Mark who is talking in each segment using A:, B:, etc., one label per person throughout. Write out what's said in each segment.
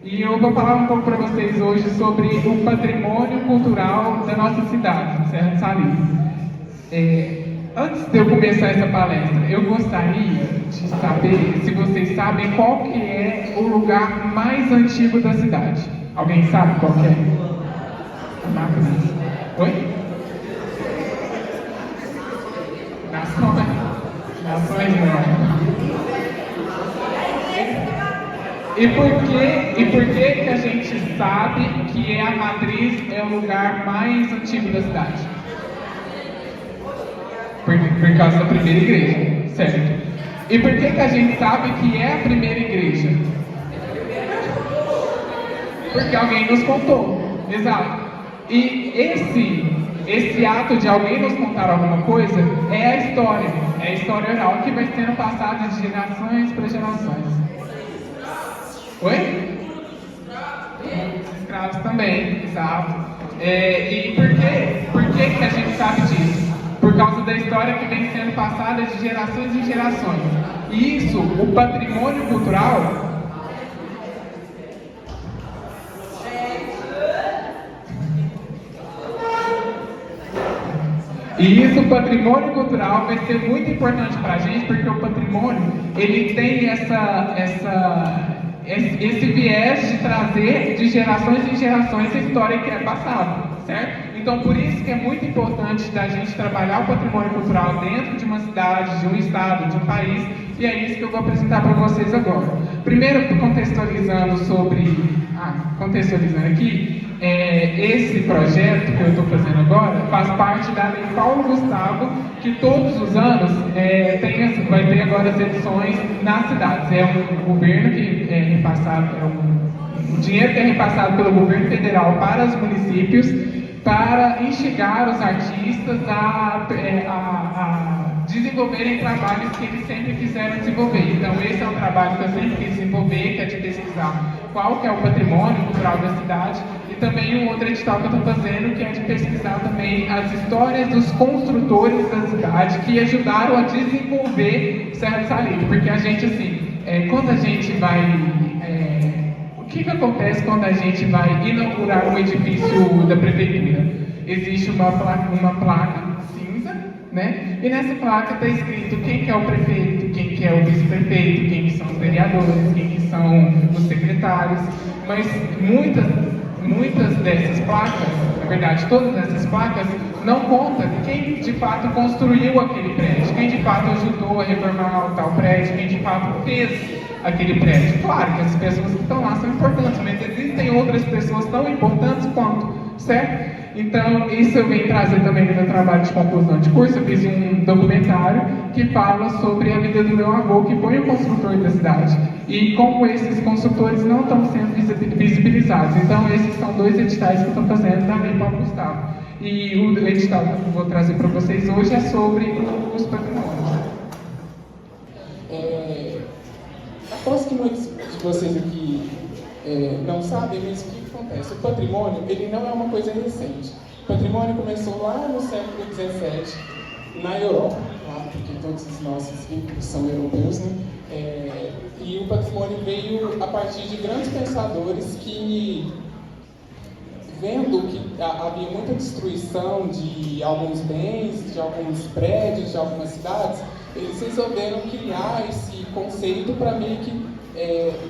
A: E eu vou falar um pouco para vocês hoje sobre o patrimônio cultural da nossa cidade, Serra de Salitre. Antes de eu começar essa palestra, eu gostaria de saber se vocês sabem qual que é o lugar mais antigo da cidade. Alguém sabe qual que é? Oi? Nações não. E por que a gente sabe que a matriz é o lugar mais antigo da cidade? Por causa da primeira igreja, certo? E por que a gente sabe que é a primeira igreja? Porque alguém nos contou, exato. E esse ato de alguém nos contar alguma coisa é a história oral que vai sendo passada de gerações para gerações. Oi? Escravos também, exato. E por que a gente sabe disso? Por causa da história que vem sendo passada de gerações em gerações. E isso, o patrimônio cultural, o patrimônio cultural vai ser muito importante para a gente, porque o patrimônio, ele tem esse viés de trazer de gerações em gerações a história que é passada, certo? Então, por isso que é muito importante da gente trabalhar o patrimônio cultural dentro de uma cidade, de um estado, de um país, e é isso que eu vou apresentar para vocês agora. Primeiro, contextualizando aqui, esse projeto que eu estou fazendo agora faz parte da Lei Paulo Gustavo, que todos os anos vai ter agora as edições nas cidades. É um governo que é repassado, o dinheiro que é repassado pelo governo federal para os municípios para instigar os artistas a desenvolverem trabalhos que eles sempre quiseram desenvolver. Então esse é um trabalho que eu sempre quis desenvolver, que é de pesquisar qual que é o patrimônio cultural da cidade, e também um outro edital que eu estou fazendo, que é de pesquisar também as histórias dos construtores da cidade que ajudaram a desenvolver Serra de Salitre, porque a gente, quando a gente vai... o que acontece quando a gente vai inaugurar um edifício da prefeitura? Existe uma placa cinza, né? E nessa placa está escrito quem que é o prefeito, quem que é o vice-prefeito, quem que são os vereadores, quem que são os secretários. Mas muitas dessas placas, na verdade todas essas placas, não conta quem de fato construiu aquele prédio, quem de fato ajudou a reformar o tal prédio, quem de fato fez aquele prédio. Claro que as pessoas que estão lá são importantes, mas existem outras pessoas tão importantes quanto, certo? Então, isso eu venho trazer também no meu trabalho de conclusão de curso. Eu fiz um documentário que fala sobre a vida do meu avô, que foi o construtor da cidade, e como esses construtores não estão sendo visibilizados. Então, esses são dois editais que eu estou fazendo da Lei Paulo Gustavo. E o edital que eu vou trazer para vocês hoje é sobre os patrimônios.
B: Aposto que muitos de vocês aqui não sabem, mas o que acontece? O patrimônio, ele não é uma coisa recente. O patrimônio começou lá no século XVII, na Europa, claro, porque todos os nossos ricos são europeus, né? E o patrimônio veio a partir de grandes pensadores que, vendo que havia muita destruição de alguns bens, de alguns prédios, de algumas cidades, eles resolveram criar esse conceito para meio que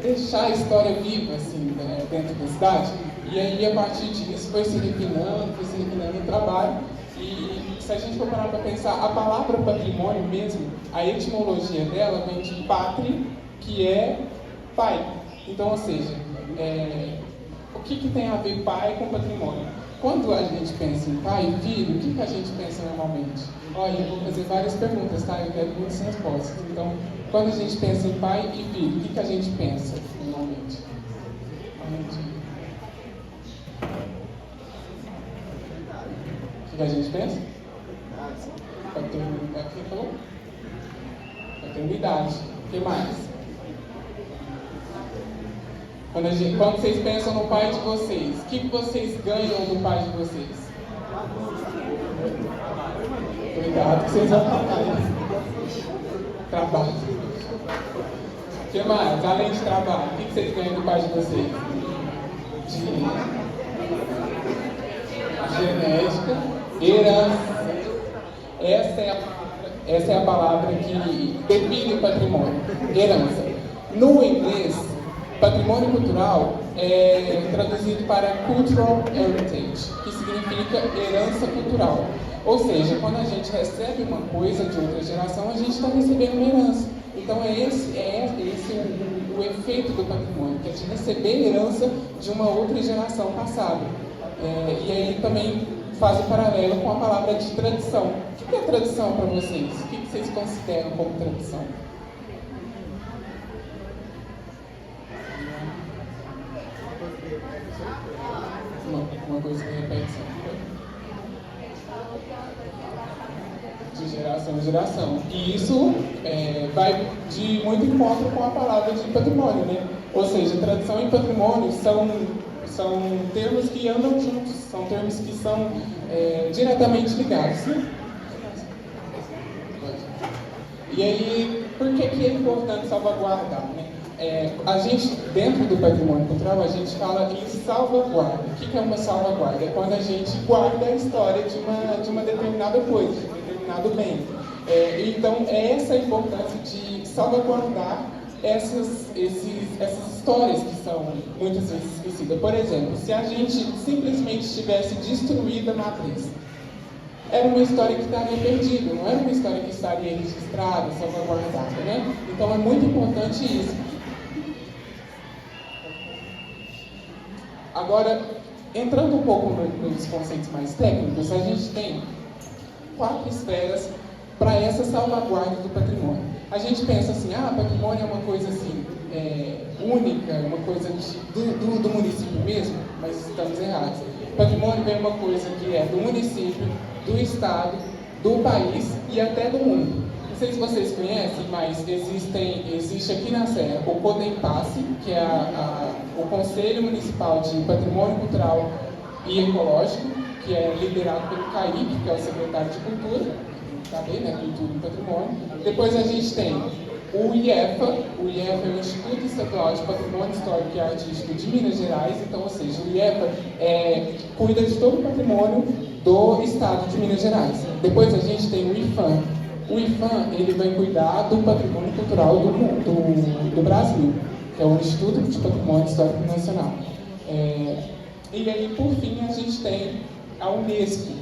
B: deixar a história viva assim, dentro da cidade. E aí, a partir disso, foi se refinando o trabalho. E se a gente for parar para pensar, a palavra patrimônio mesmo, a etimologia dela vem de patri, que é pai. Então, ou seja, o que tem a ver pai com patrimônio? Quando a gente pensa em pai e filho, o que a gente pensa normalmente? Olha, eu vou fazer várias perguntas, tá? Eu quero muitas respostas. Então, quando a gente pensa em pai e filho, o que a gente pensa normalmente? O que a gente pensa? Paternidade. O que mais? Quando vocês pensam no pai de vocês, o que vocês ganham do pai de vocês? Cuidado que vocês vão falar. Trabalho. O que mais? Além de trabalho, o que vocês ganham do pai de vocês? De genética, herança. Essa é a palavra que define o patrimônio, herança. No inglês, patrimônio cultural é traduzido para cultural heritage, que significa herança cultural. Ou seja, quando a gente recebe uma coisa de outra geração, a gente está recebendo uma herança. Então é esse o efeito do patrimônio, que é de receber herança de uma outra geração passada. E aí também faz o paralelo com a palavra de tradição. O que é tradição para vocês? O que vocês consideram como tradição? Uma coisa que repete sempre. De geração em geração. E isso vai de muito encontro com a palavra de patrimônio, né? Ou seja, tradição e patrimônio são termos que andam juntos, são termos que são diretamente ligados. Né? E aí, por que é importante salvaguardar? Né? A gente, dentro do patrimônio cultural, a gente fala em salvaguarda. O que é uma salvaguarda? É quando a gente guarda a história de uma determinada coisa, de um determinado bem. Então, é essa a importância de salvaguardar essas histórias que são muitas vezes esquecidas. Por exemplo, se a gente simplesmente tivesse destruído a matriz, era uma história que estaria perdida, não era uma história que estaria registrada, salvaguardada, né? Então é muito importante isso. Agora, entrando um pouco nos conceitos mais técnicos, a gente tem 4 esferas para essa salvaguarda do patrimônio. A gente pensa assim, patrimônio é uma coisa assim, única, uma coisa do município mesmo, mas estamos errados. Patrimônio é uma coisa que é do município, do estado, do país e até do mundo. Não sei se vocês conhecem, mas existe aqui na Serra o CODEMPASSE, que é o Conselho Municipal de Patrimônio Cultural e Ecológico, que é liderado pelo CAIP, que é o secretário de Cultura, sabe, né? Cultura e Patrimônio. Depois a gente tem o IEPA é o Instituto Estadual de Patrimônio Histórico e Artístico de Minas Gerais, então, ou seja, o IEPA cuida de todo o patrimônio do estado de Minas Gerais. Depois a gente tem o IFAM. O IFAM, ele vai cuidar do patrimônio cultural do Brasil, que é o Instituto de Patrimônio Histórico Nacional. E aí, por fim, a gente tem a Unesco.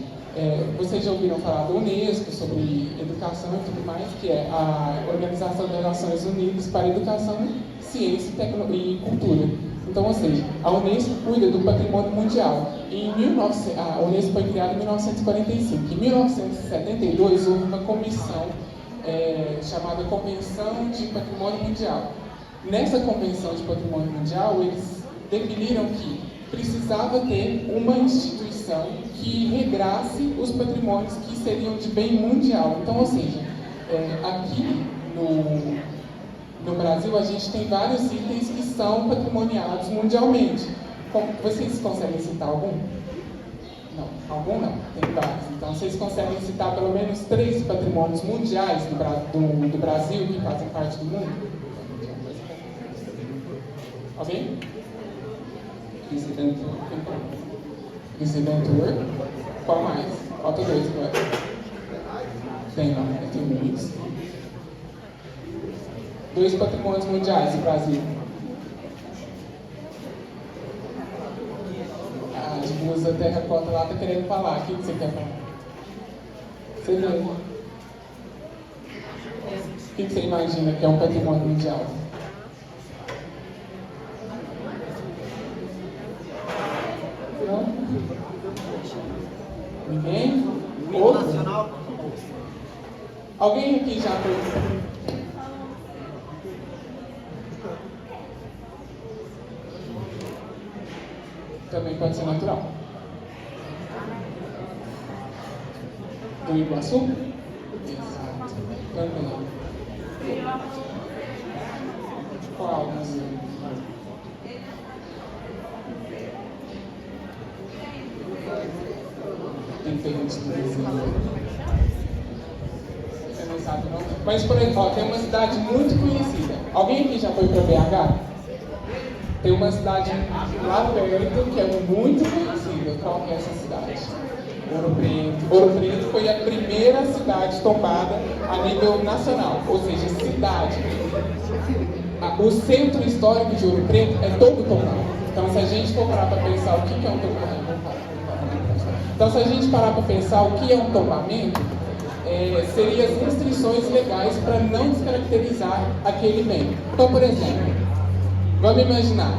B: Vocês já ouviram falar da Unesco, sobre educação e tudo mais, que é a Organização das Nações Unidas para Educação, Ciência e Cultura. Então, ou seja, a Unesco cuida do patrimônio mundial. A Unesco foi criada em 1945. Em 1972, houve uma comissão chamada Convenção de Patrimônio Mundial. Nessa Convenção de Patrimônio Mundial, eles definiram que precisava ter uma instituição que regrasse os patrimônios que seriam de bem mundial. Então, ou seja, aqui no Brasil a gente tem vários itens que são patrimoniados mundialmente. Vocês conseguem citar algum? Não, algum não, tem vários. Então, vocês conseguem citar pelo menos 3 patrimônios mundiais do Brasil que fazem parte do mundo? Alguém? Presidentur. Qual mais? Falta 2 agora. Tem muitos. 2 patrimônios mundiais do Brasil. A esposa Terracota lá está querendo falar. O que você quer falar? Você vê. O que você imagina que é um patrimônio mundial? Ninguém? Outro? Alguém aqui já foi? Também pode ser natural. Do Iguaçu? Exato. Também. Qual museu? Tem Você não sabe, não? Mas, por exemplo, tem uma cidade muito conhecida. Alguém aqui já foi para BH? Tem uma cidade lá perto que é muito conhecida. Qual que é essa cidade? Ouro Preto. Ouro Preto foi a primeira cidade tombada a nível nacional, ou seja, cidade. O centro histórico de Ouro Preto é todo tombado. Então, se a gente for parar para pensar o que é um tombamento, então, se a gente parar para pensar o que é um tombamento, seria as restrições legais para não descaracterizar aquele bem. Então, por exemplo, vamos imaginar,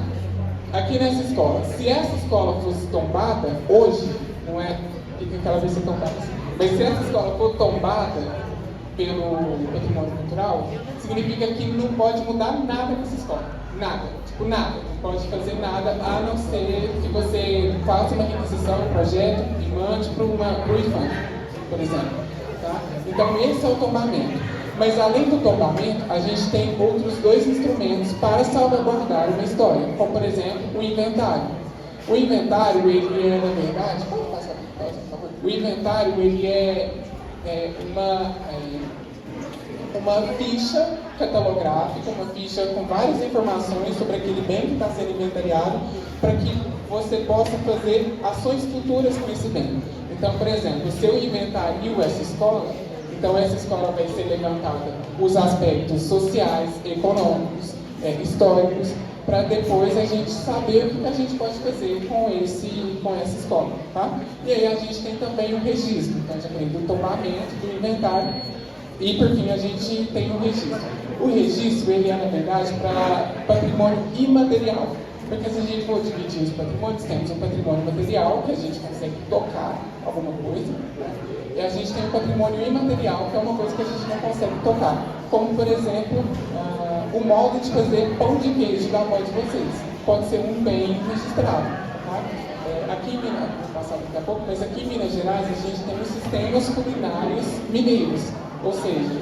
B: aqui nessa escola, se essa escola fosse tombada, hoje, não é que aquela vez ser tombada assim, mas se essa escola for tombada pelo patrimônio cultural, significa que não pode mudar nada nessa escola. Nada. Tipo, nada. Não pode fazer nada, a não ser que você faça uma requisição, um projeto e mande para o IFAM, por exemplo. Tá? Então, esse é o tombamento. Mas, além do tombamento, a gente tem outros dois instrumentos para salvaguardar uma história, como, por exemplo, o inventário. O inventário, ele é, na verdade... Pode passar, por favor. O inventário, ele é uma ficha catalográfica, uma ficha com várias informações sobre aquele bem que está sendo inventariado, para que você possa fazer ações futuras com esse bem. Então, por exemplo, se eu inventario essa escola, então essa escola vai ser levantada os aspectos sociais, econômicos, históricos, para depois a gente saber o que a gente pode fazer com essa escola, tá? E aí a gente tem também o registro, então a gente tem do tombamento, do inventário, e por fim a gente tem o registro. O registro, ele é na verdade para patrimônio imaterial, porque se a gente for dividir os patrimônios, temos um patrimônio material, que a gente consegue tocar alguma coisa, né? E a gente tem o patrimônio imaterial, que é uma coisa que a gente não consegue tocar, como por exemplo, o modo de fazer pão de queijo da avó de vocês. Pode ser um bem registrado. Tá? Aqui em Minas, vou passar daqui a pouco, mas aqui em Minas Gerais a gente tem os sistemas culinários mineiros. Ou seja,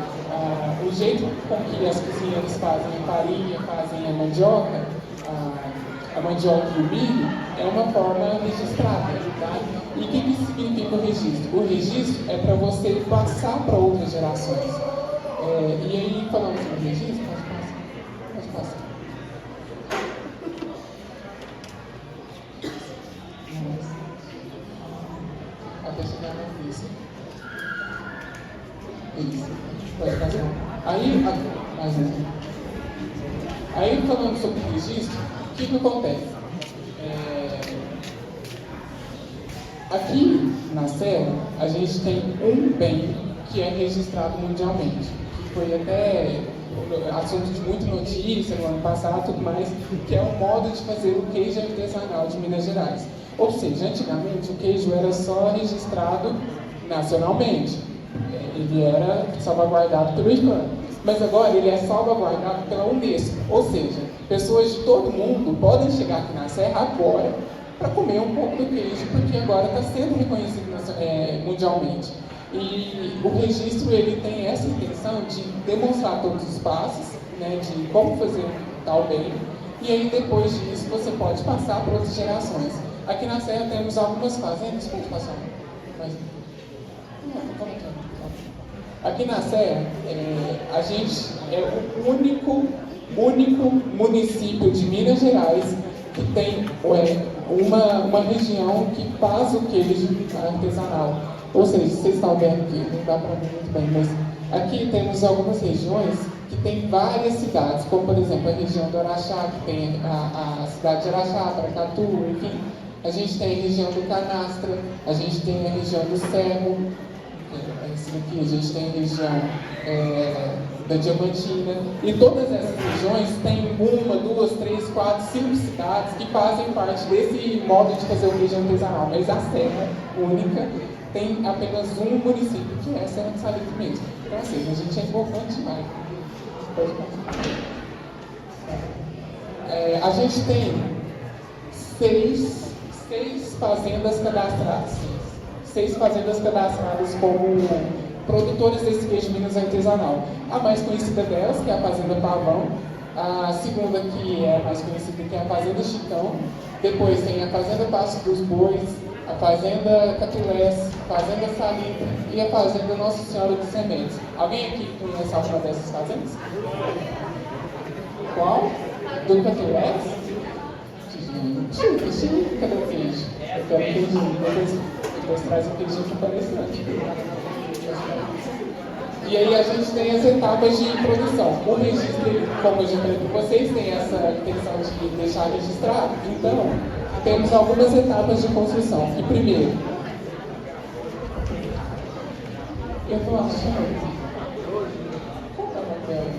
B: o jeito com que as cozinheiras fazem a farinha, fazem a mandioca e o milho, é uma forma registrada. Tá? E o que significa o registro? O registro é para você passar para outras gerações. E aí, falando sobre o registro, pode passar. Até chegar na lista. Isso. Pode passar. Aí, falando sobre o registro, o que acontece? Aqui na Serra, a gente tem um bem que é registrado mundialmente. Foi até assunto de muita notícia no ano passado, tudo mais, que é o modo de fazer o queijo artesanal de Minas Gerais. Ou seja, antigamente o queijo era só registrado nacionalmente, ele era salvaguardado pelo IFAM, mas agora ele é salvaguardado pela Unesco, ou seja, pessoas de todo mundo podem chegar aqui na Serra agora para comer um pouco do queijo, porque agora está sendo reconhecido mundialmente. E o registro, ele tem essa intenção de demonstrar todos os passos, né, de como fazer tal bem, e aí depois disso você pode passar para outras gerações. Aqui na Serra temos algumas fazendas, pode passar? Aqui na Serra, a gente é o único município de Minas Gerais que tem uma região que faz o queijo artesanal. Ou seja, vocês estão vendo aqui, não dá para ver muito bem, mas aqui temos algumas regiões que tem várias cidades, como por exemplo a região do Araxá, que tem a cidade de Araxá, Paracatu, enfim. A gente tem a região do Canastra, a gente tem a região do Cerro, aqui, a gente tem a região da Diamantina, e todas essas regiões têm 1, 2, 3, 4, 5 cidades que fazem parte desse modo de fazer o queijo artesanal, mas a Serra única tem apenas um município, que é a Serra de Salitre mesmo. Então, assim, a gente é importante demais. A gente tem seis fazendas cadastradas. 6 fazendas cadastradas como produtores desse queijo Minas artesanal. A mais conhecida delas, que é a Fazenda Pavão. A segunda, que é a mais conhecida, que é a Fazenda Chicão. Depois tem a Fazenda Passo dos Bois, a Fazenda Catulés, a Fazenda Salitre e a Fazenda Nossa Senhora dos Sementes. Alguém aqui conhece alguma dessas fazendas? Qual? Do Canturex? Gente, cadê o queijo? Eu quero queijo. Depois traz o queijo que apareceu. E aí a gente tem as etapas de produção. O registro, como eu já falei para vocês, tem essa intenção de deixar registrado. Então, temos algumas etapas de construção. E primeiro, eu estou achando... Qual é o nome dela?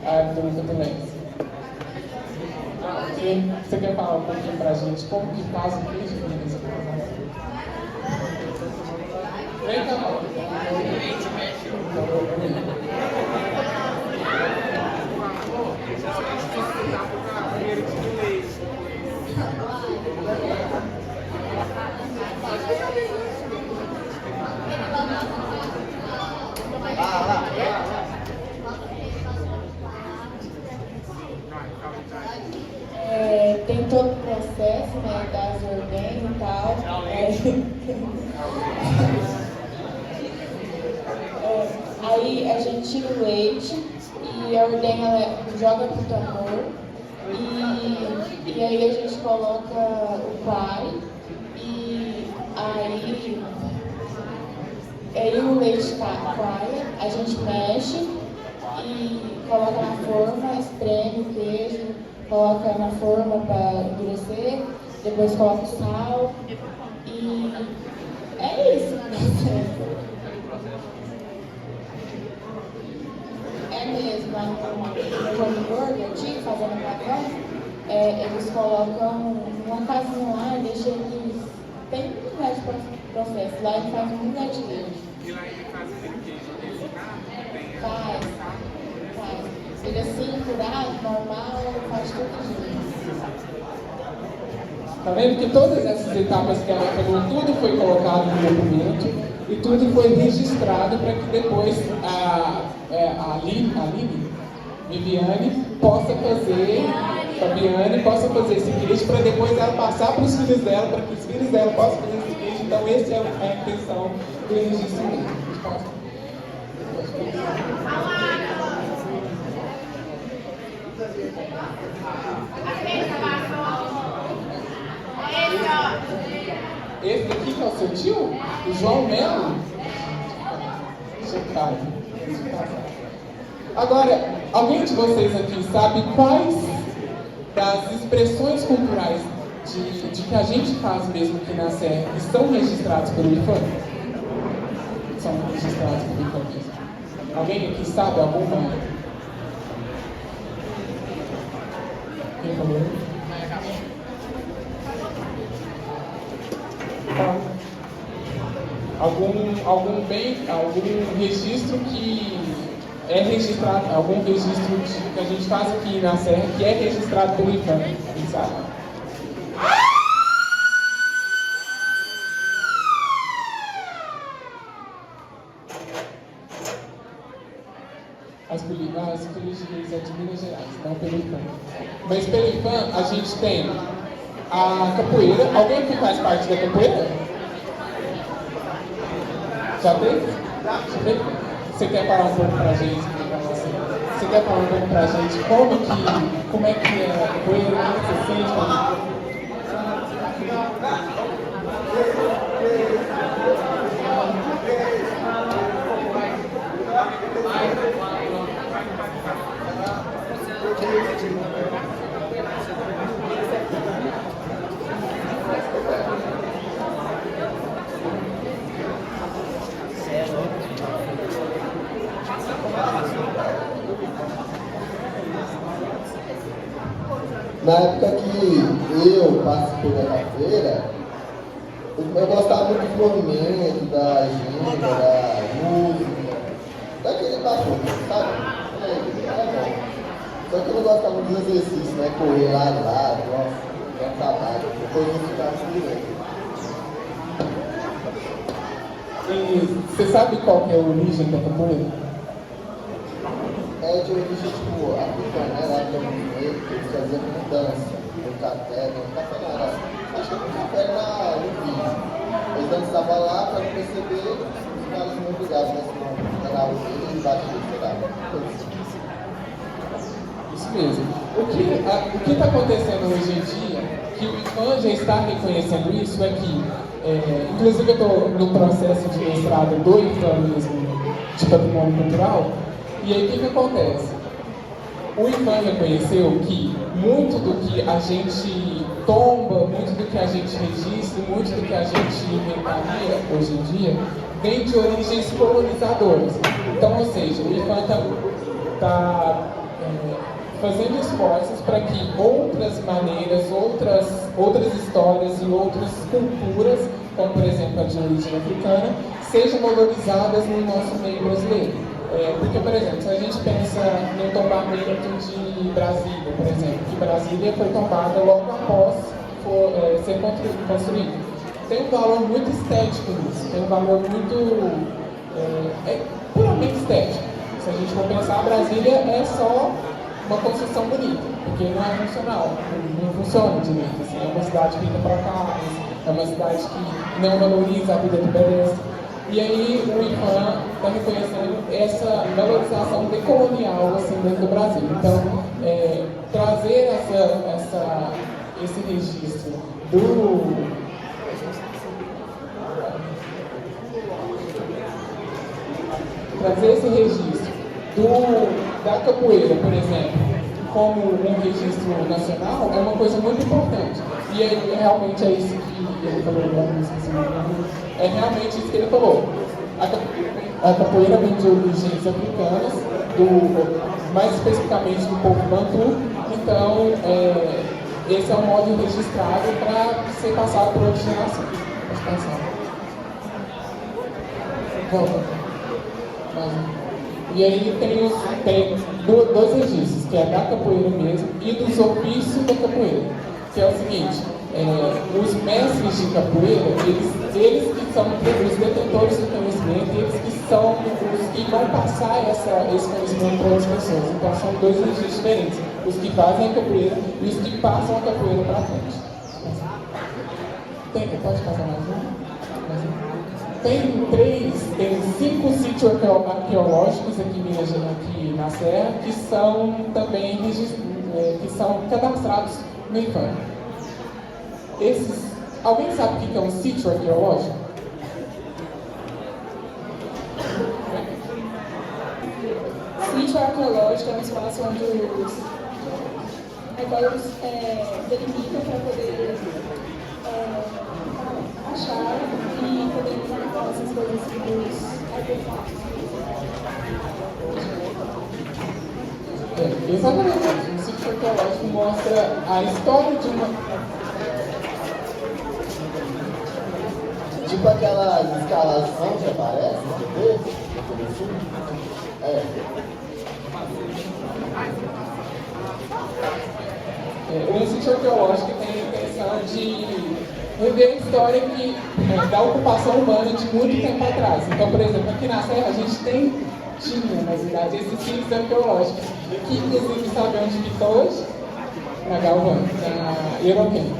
B: Ah, do Canturex. Você quer falar um pouquinho pra gente como que faz o queijo, meninas? Vem cá.
C: Tem todo o processo, né, das ordenhas e tal. Aí a gente tira o leite e a ordenha joga pro tambor e aí a gente coloca o pai e aí o leite coalha, a gente mexe e coloca na forma, espreme o queijo, coloca na forma para endurecer, depois coloca o sal e é isso. É mesmo, lá no Jogo Gordo, antigo, fazendo macarrão, eles colocam uma casinha lá e deixam eles. Tem um lugar de processo, lá ele faz um lugar de queijo.
A: E lá ele faz aquele queijo ensinado?
C: Faz. Ele assim, curado, normal, faz tudo junto.
B: Tá vendo que todas essas etapas que ela falou, tudo foi colocado no documento e tudo foi registrado para que depois a Viviane possa fazer esse queijo para depois ela passar para os filhos dela, para que os filhos dela possam fazer esse queijo. Então, essa é a intenção do registro mesmo. Esse daqui que é o seu tio? O João Melo? Chocado. Agora, alguém de vocês aqui sabe quais das expressões culturais de que a gente faz mesmo aqui na Serra estão registrados pelo IFAM? São registrados pelo IFAM mesmo. Alguém aqui sabe alguma? Quem falou? Algum registro que é registrado, algum registro que a gente faz aqui na Serra que é registrado pelo IFAM, sabe? As políticas é de Minas Gerais, não pelo IFAM. Mas pelo IFAM a gente tem a capoeira. Alguém aqui faz parte da capoeira? Já tem? Você quer falar um pouco pra gente? Você quer falar um pouco pra gente como é que é a capoeira? O que você sente?
D: Na época que eu participei da capoeira, eu gostava muito do movimento, da agenda, da música, daquele bafo, sabe? Era bom. Só que eu não gostava muito dos exercícios, né? Correr lá e lá, nossa, é trabalho. Depois eu ficava assim,
B: E você sabe qual que é a origem da capoeira?
D: é de origem tipo africana, né? Lá no movimento, que eles faziam com dança, no café não era. Acho que no café era no vídeo. Eles dançavam lá para não perceber, os caras não brigavam, né? Senão era o vídeo e batia, sei lá.
B: Isso mesmo. O que está acontecendo hoje em dia, que o IPHAN já está reconhecendo isso, é que, inclusive eu estou no processo de mestrado do IPHAN mesmo, de patrimônio cultural, e aí o que acontece? O IPHAN reconheceu que muito do que a gente tomba, muito do que a gente registra, muito do que a gente inventaria hoje em dia, vem de origens colonizadoras. Então, ou seja, o IPHAN está fazendo esforços para que outras maneiras, outras histórias e outras culturas, como por exemplo a de origem africana, sejam valorizadas no nosso meio brasileiro. Porque, por exemplo, se a gente pensa no tombamento de Brasília, por exemplo, que Brasília foi tombada logo após ser construída. Tem um valor muito estético nisso, tem um valor muito puramente estético. Se a gente for pensar, Brasília é só uma construção bonita, porque não é funcional, não funciona direito. Assim, é uma cidade feita para carros, é uma cidade que não valoriza a vida do pedestre. E aí o IPHAN está reconhecendo essa valorização decolonial assim, dentro do Brasil. Então, trazer esse registro da capoeira, por exemplo, como um registro nacional, é uma coisa muito importante. E aí, realmente é isso que ele falou, é realmente isso que ele falou. A capoeira vem de origens africanas, mais especificamente do povo bantu. Então, esse é um modo registrado para ser passado por outras gerações. Pode passar. Volta. E aí tem dois registros, que é da capoeira mesmo e dos ofícios da capoeira. Que é o seguinte, os mestres de capoeira, eles que são os detentores do conhecimento, eles que são os que vão passar esse conhecimento para outras pessoas. Então são dois registros diferentes, os que fazem a capoeira e os que passam a capoeira para frente. Pode passar mais um? Tem 5 sítios arqueológicos aqui na Serra que são também que são cadastrados no IPHAN. Alguém sabe o que é um sítio arqueológico?
C: Sítio arqueológico é um espaço onde os arqueólogos delimitam para poder achar e poder montar essas coisas dos artefatos.
B: Exatamente. O sítio arqueológico mostra a história de uma...
D: Tipo aquela escalação que aparece,
B: O sítio arqueológico tem a intenção de rever a história da ocupação humana de muito tempo atrás. Então, por exemplo, aqui na Serra a gente tinha, na verdade, esses sítios arqueológicos, que inclusive sabe onde fica hoje? Na Galvânia, na Euroquém.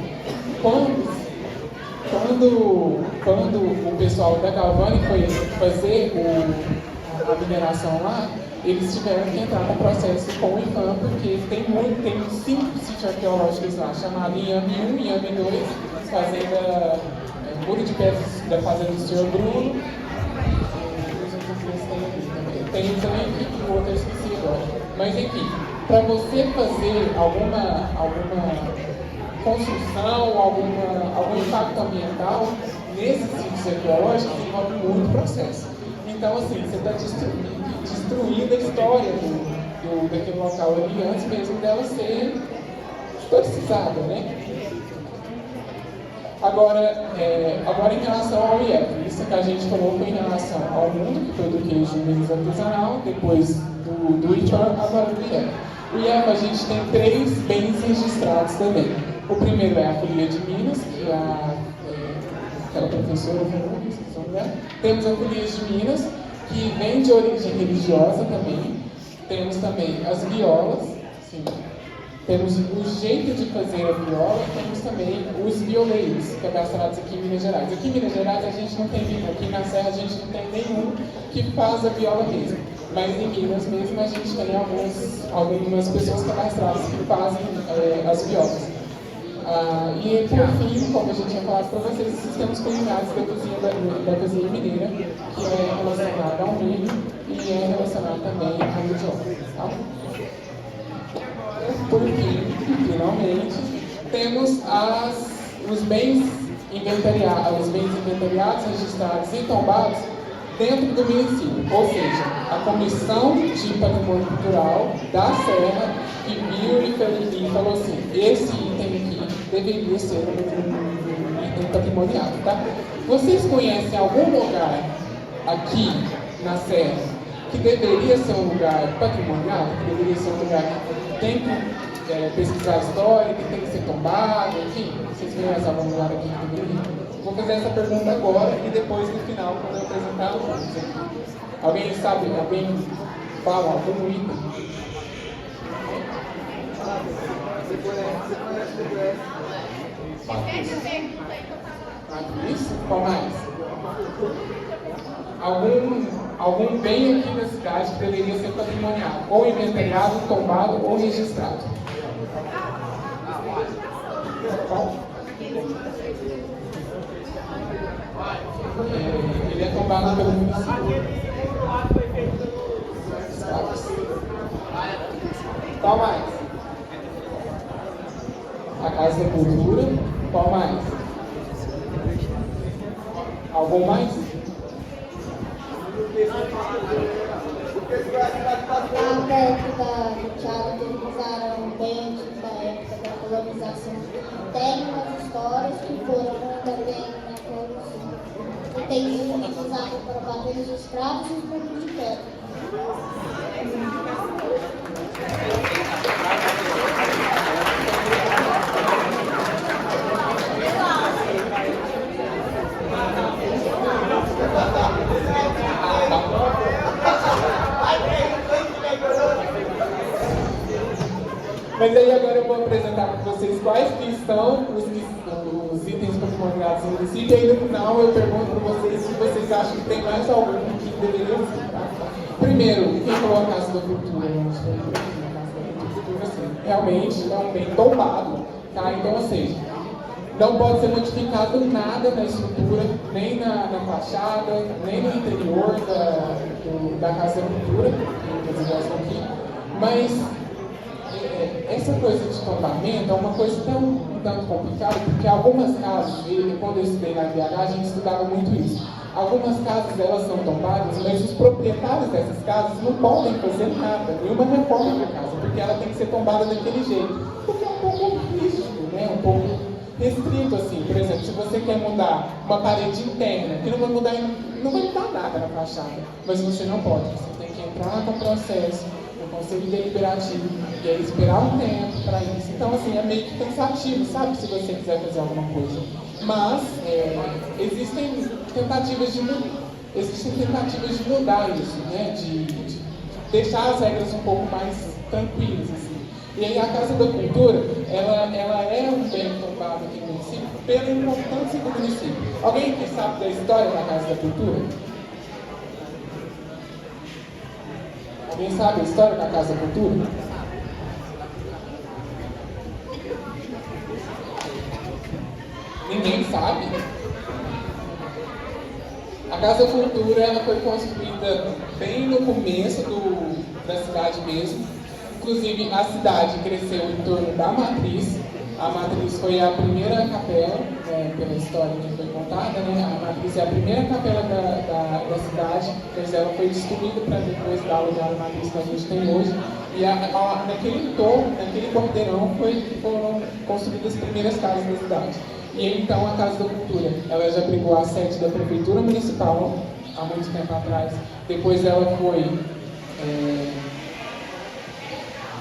B: Quando o pessoal da Galvânia foi fazer a mineração lá, eles tiveram que entrar no processo com o IPHAN, porque tem 5 sítios arqueológicos lá, chamado Inhame 1 e Inhame 2, fazenda Muro de Pedras da fazenda do Sr. Bruno. Tem também o outro eu esqueci agora. Mas enfim, para você fazer alguma construção, algum impacto ambiental nesses sítios arqueológicos, envolve muito processo. Então, assim, você está destruindo a história daquele local ali antes mesmo dela ser historicizada, né? Agora, em relação ao IEF, isso que a gente falou foi em relação ao mundo, que foi do queijo menos artesanal, depois do IPHAN, agora do IEF. O IEF a gente tem 3 bens registrados também. O primeiro é a Folia de Minas, que aquela professora falou, se não me engano. Temos a Folia de Minas, que vem de origem religiosa também. Temos também as violas, sim. Temos o jeito de fazer a viola, temos também os violeiros, cadastrados aqui em Minas Gerais. Aqui em Minas Gerais a gente não tem nenhum, aqui na Serra a gente não tem nenhum que faz a viola mesmo. Mas em Minas mesmo a gente tem algumas pessoas cadastradas que fazem as biópsias. E por fim, como a gente tinha falado para vocês, os sistemas culinários da cozinha mineira, que é relacionado ao milho e é relacionado também à mandioca. Tá? Por fim, finalmente, temos os bens inventariados, registrados e tombados dentro do município, ou seja, a Comissão de Patrimônio Cultural da Serra que viu e falou assim, esse item aqui deveria ser um item patrimonial, tá? Vocês conhecem algum lugar aqui na Serra que deveria ser um lugar patrimonial, que deveria ser um lugar que tem que pesquisar a história, que tem que ser tombado, enfim? Vocês conhecem algum lugar aqui que deveria? Vou fazer essa pergunta agora e depois no final, quando eu apresentar o curso. Alguém sabe? Alguém fala algum item? Matriz? Qual mais? Algum bem aqui da cidade que deveria ser patrimonial, ou inventariado, tombado ou registrado? Qual? Ele é tombado pelo município. Qual mais? A Casa da Cultura. Qual mais? Algum mais?
C: Na época do teatro, eles usaram dentro da época da colonização. Tem umas histórias que foram também na produção. E tem um que usaram para bater os escravos e os burros de pedra.
B: Mas aí agora eu vou apresentar para vocês quais que são os itens patrimoniais do município, e aí no final eu pergunto para vocês se vocês acham que tem mais algum que deveria ser. Tá? Primeiro, quem falou a Casa da Cultura? Realmente é um bem tombado, tá? Então, ou seja, não pode ser modificado nada na estrutura, nem na fachada, nem no interior da Casa da Cultura, que vocês gostam aqui, mas essa coisa de tombamento é uma coisa tão tanto complicada, porque algumas casas, quando eu estudei na BH, a gente estudava muito isso. Algumas casas elas são tombadas, mas os proprietários dessas casas não podem fazer nada, nenhuma reforma na casa, porque ela tem que ser tombada daquele jeito. Porque é um pouco rígido, né? Um pouco restrito, assim. Por exemplo, se você quer mudar uma parede interna, que não vai mudar nada na fachada, mas você não pode. Você tem que entrar com o processo, no Conselho Deliberativo, e aí esperar um tempo para isso. Então, assim, é meio que cansativo, sabe? Se você quiser fazer alguma coisa. Mas existem tentativas de mudar isso, né? De deixar as regras um pouco mais tranquilas, assim. E aí a Casa da Cultura, ela é um bem tombado aqui no município pela importância do município. Alguém que sabe da história da Casa da Cultura? Alguém sabe a história da Casa da Cultura? Ninguém sabe? A Casa da Cultura ela foi construída bem no começo da cidade mesmo. Inclusive, a cidade cresceu em torno da Matriz. A Matriz foi a primeira capela, pela história que foi contada, né? A Matriz é a primeira capela da cidade, pois ela foi destruída para depois dar lugar à Matriz que a gente tem hoje. E naquele entorno, naquele quarteirão, foram construídas as primeiras casas da cidade. E então a Casa da Cultura, ela já pegou a sede da Prefeitura Municipal, há muito tempo atrás. Depois ela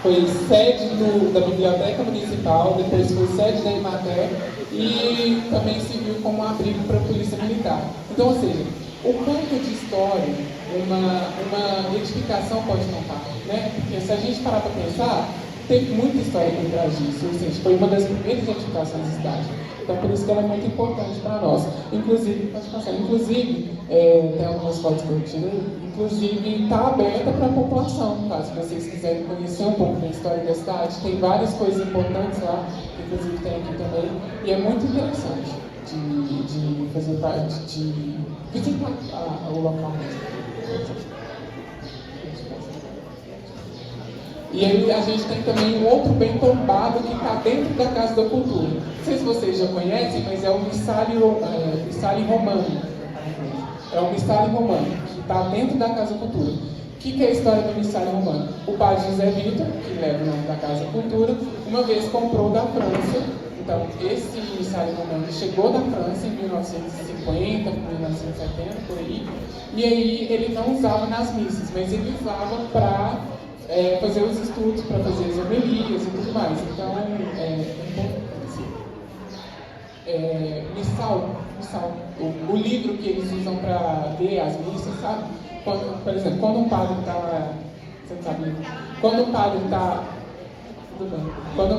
B: foi sede da Biblioteca Municipal, depois foi sede da Imater e também serviu como abrigo para a Polícia Militar. Então, ou seja, o quanto de história uma edificação pode contar, né? Porque se a gente parar para pensar, teve muita história por trás disso. Assim, foi uma das primeiras edificações da cidade. Então, por isso que ela é muito importante para nós. Inclusive, pode passar, tem algumas fotos que eu tirei, inclusive está aberta para a população, tá? Se vocês quiserem conhecer um pouco da história da cidade, tem várias coisas importantes lá, inclusive tem aqui também, e é muito interessante de fazer parte, de visitar o local mesmo. E aí a gente tem também um outro bem tombado que está dentro da Casa da Cultura. Não sei se vocês já conhecem, mas é o Missale Romano. É o Missale Romano, que está dentro da Casa da Cultura. O que é a história do Missale Romano? O padre José Vitor, que leva o nome da Casa da Cultura, uma vez comprou da França. Então, esse Missale Romano chegou da França em 1950, 1970, por aí. E aí ele não usava nas missas, mas ele usava para fazer os estudos, para fazer as homilias e tudo mais. Então, missal, o livro que eles usam para ler as missas, sabe? Por exemplo, quando um padre está lá, você não sabe, quando o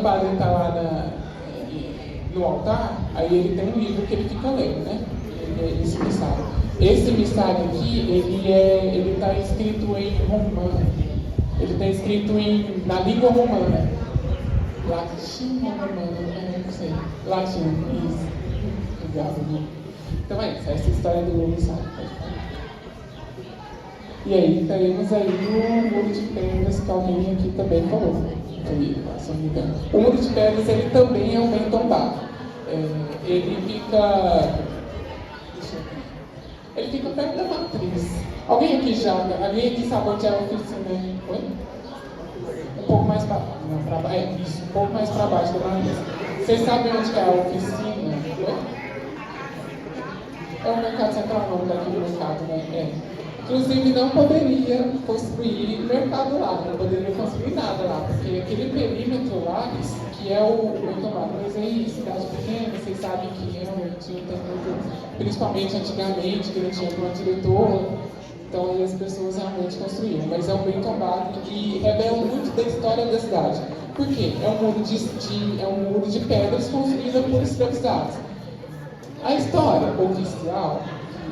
B: padre está lá no altar, aí ele tem um livro que ele fica lendo, né? Esse missário. Esse missário aqui, ele está escrito em romano. Ele está escrito na língua romana. Latim ou romano? Não sei. Latim, isso. Obrigado. Então é isso, essa é a história do missário. E aí, teremos aí o Muro de Pedras, que alguém aqui também falou. Se não me engano. O Muro de Pedras, ele também é um bem tombado. Ele fica perto da matriz. Alguém aqui sabe onde é a oficina? Oi? Um pouco mais para baixo. Isso, um pouco mais para baixo da matriz. Vocês sabem onde é a oficina? Oi? É o Mercado Central, não, daqui do mercado, né? Inclusive, não poderia construir mercado lá, não poderia construir nada lá, porque aquele perímetro lá, que é o tomado, mas aí, cidade pequena, vocês sabem que realmente não tem muito, principalmente antigamente, que não tinha plano diretor, então aí as pessoas realmente construíam, mas é um bem tombado e revela muito da história da cidade. Por quê? É um muro de pedras construído por escravizados. A história oficial,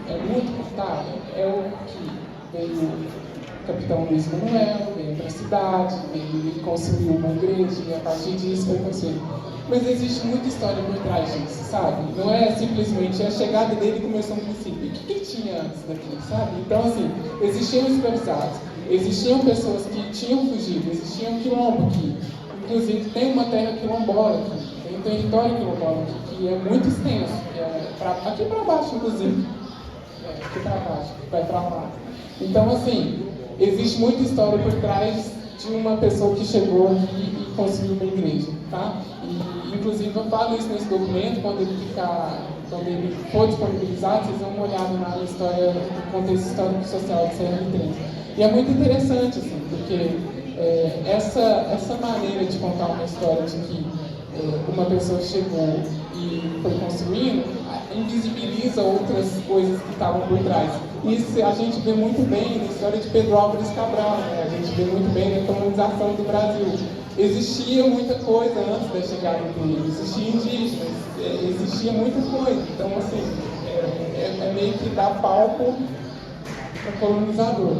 B: que é muito contada, é o que veio o capitão Luiz Manuel, veio para a cidade, ele construiu uma igreja e a partir disso foi construído. Mas existe muita história por trás disso, sabe? Não é simplesmente a chegada dele começou no princípio. E o que tinha antes daqui, sabe? Então, assim, existiam escravizados, existiam pessoas que tinham fugido, existia um quilombo aqui. Inclusive, tem uma terra quilombola aqui, tem um território quilombola aqui, que é muito extenso, que é aqui para baixo, inclusive. Aqui para baixo, vai para lá. Então, assim, existe muita história por trás de uma pessoa que chegou aqui e construiu uma igreja, tá? E, inclusive, eu falo isso nesse documento, quando ele for disponibilizado, vocês dão uma olhada na história, no contexto histórico e social de CR13. E é muito interessante, assim, porque essa maneira de contar uma história de que uma pessoa chegou e foi construindo, invisibiliza outras coisas que estavam por trás. Isso a gente vê muito bem na história de Pedro Álvares Cabral, né? A gente vê muito bem na colonização do Brasil. Existia muita coisa antes da chegada dele, existia indígenas, existia muita coisa. Então, assim, é meio que dar palco para o colonizador.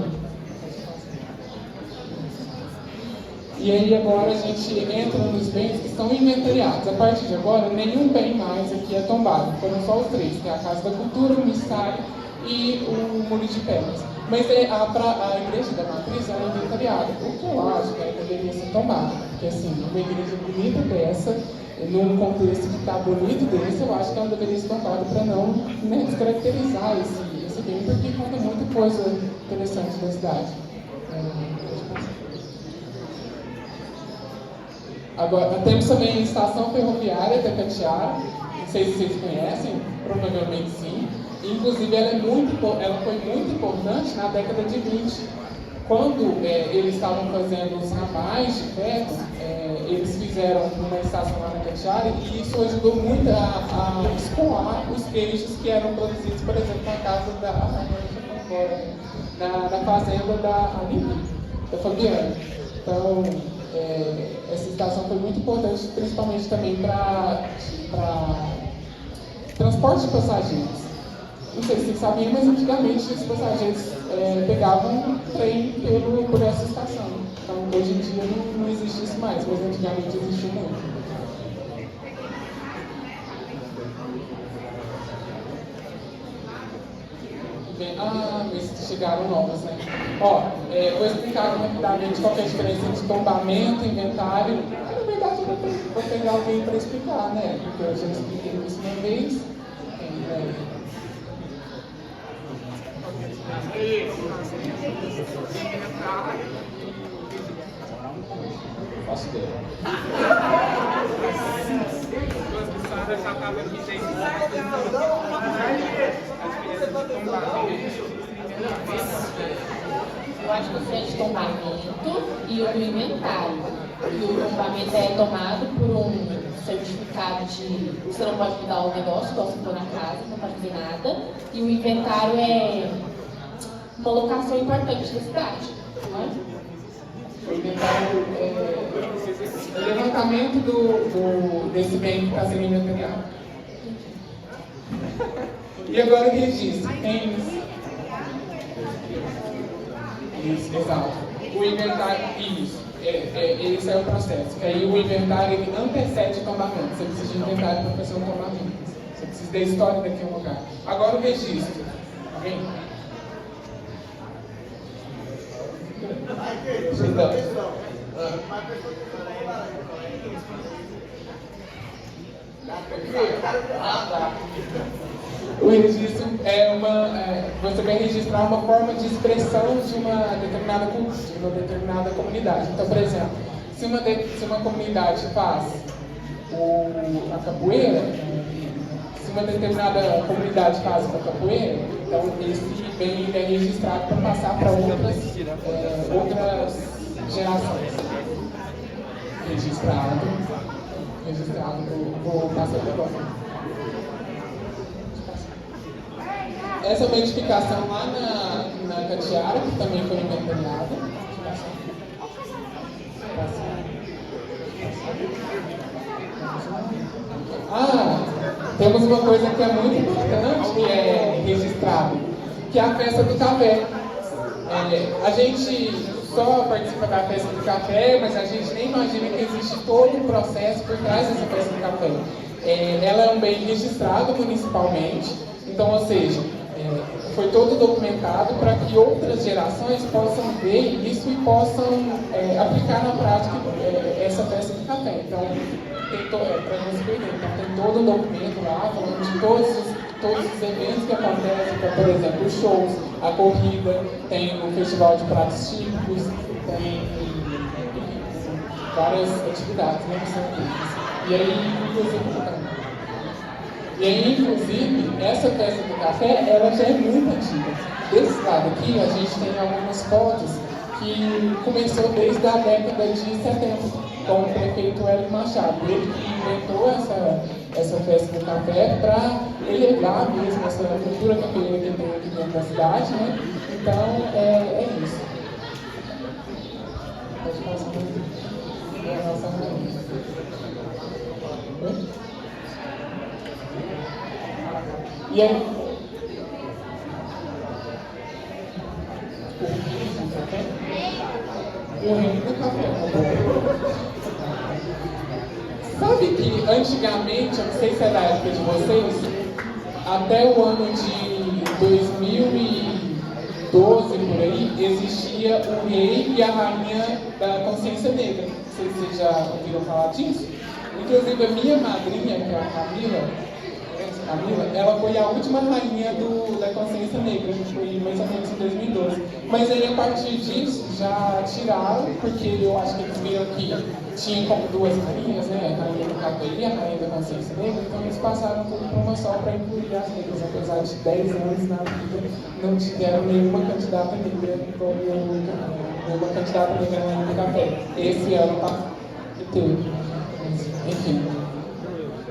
B: E aí agora a gente entra nos bens que estão inventariados. A partir de agora, nenhum bem mais aqui é tombado. Foram só os três, que é a Casa da Cultura, o Missário e o Muro de Pedras. Mas a Igreja da Matriz é inventariada. O que eu acho que ela deveria ser tombada. Porque assim, uma igreja bonita dessa, num contexto que está bonito desse, eu acho que ela deveria ser tombada para não descaracterizar esse bem, porque conta muita coisa interessante da cidade. Agora, temos também a estação ferroviária da Catiara, não sei se vocês conhecem, provavelmente sim. Inclusive, ela foi muito importante na década de 20. Quando eles estavam fazendo os ramais de ferro, eles fizeram uma estação lá na Catiara e isso ajudou muito a escoar os queijos que eram produzidos, por exemplo, na casa na fazenda da Fabiana. Então, essa estação foi muito importante, principalmente também para transporte de passageiros. Não sei se vocês sabiam, mas antigamente os passageiros pegavam trem por essa estação. Então, hoje em dia não existe isso mais, mas antigamente existiu muito. Mas chegaram novas, né? Vou explicar rapidamente qual é a diferença entre tombamento, inventário. Na verdade, eu vou pegar alguém para explicar, né? Porque eu já expliquei isso uma vez. Posso ter.
C: Eu acho que o frete de tombamento e o do inventário. E o tombamento é tomado por um certificado de você não pode mudar o negócio, igual você for na casa, não pode fazer nada. E o inventário é uma locação importante da cidade. Não é?
B: O inventário o levantamento desse bem que está sendo inventariado. E agora o registro. Tem isso, exato. O inventário, isso. Esse é o processo. Que aí o inventário ele antecede o tombamento. Você precisa de inventário para fazer o tombamento. Você precisa da história daquele lugar. Agora o registro. Alguém? O registro você vai registrar uma forma de expressão de uma determinada cultura, de uma determinada comunidade. Então, por exemplo, se uma comunidade faz a capoeira, se uma determinada comunidade faz a capoeira, então esse bem é registrado para passar para outras gerações. Registrado, vou passar agora. Essa é uma edificação lá na Catiara, que também foi inventariada. Temos uma coisa que é muito importante que é registrado, que é a festa do café. A gente só participa da festa do café, mas a gente nem imagina que existe todo um processo por trás dessa festa do café. Ela é um bem registrado municipalmente, então, ou seja, foi todo documentado para que outras gerações possam ver isso e possam aplicar na prática essa festa do café. Então, para não se perder, então, tem todo o documento lá, falando de todos os eventos que acontecem, então, por exemplo, os shows, a corrida, tem o festival de pratos típicos, tem várias atividades, né, que são feitas. E aí, inclusive, essa festa do café, ela já é muito antiga. Desse lado aqui, a gente tem algumas fotos que começou desde a década de 70, com o prefeito Hélio Machado. Ele que inventou essa festa do café para elevar mesmo essa cultura cafeeira que tem aqui dentro da cidade, né? Então, é isso. Pode passar para a nossa rainha. E aí, o reino do café. Sabe que antigamente, eu não sei se é da época de vocês, até o ano de 2012 por aí, existia o rei e a rainha da consciência negra. Não sei se vocês já ouviram falar disso. Inclusive a minha madrinha, que é a Camila, ela foi a última rainha da consciência negra, foi mais ou menos em 2012. Mas aí a partir disso já tiraram, porque eu acho que eles viram que tinha como duas rainhas, né? A rainha do cabelo e a rainha da consciência negra, então eles passaram tudo para uma só para incluir as negras. Apesar de 10 anos na vida, não tiveram nenhuma candidata negra nenhuma candidata negra na rainha do café. Esse ano teve. Enfim.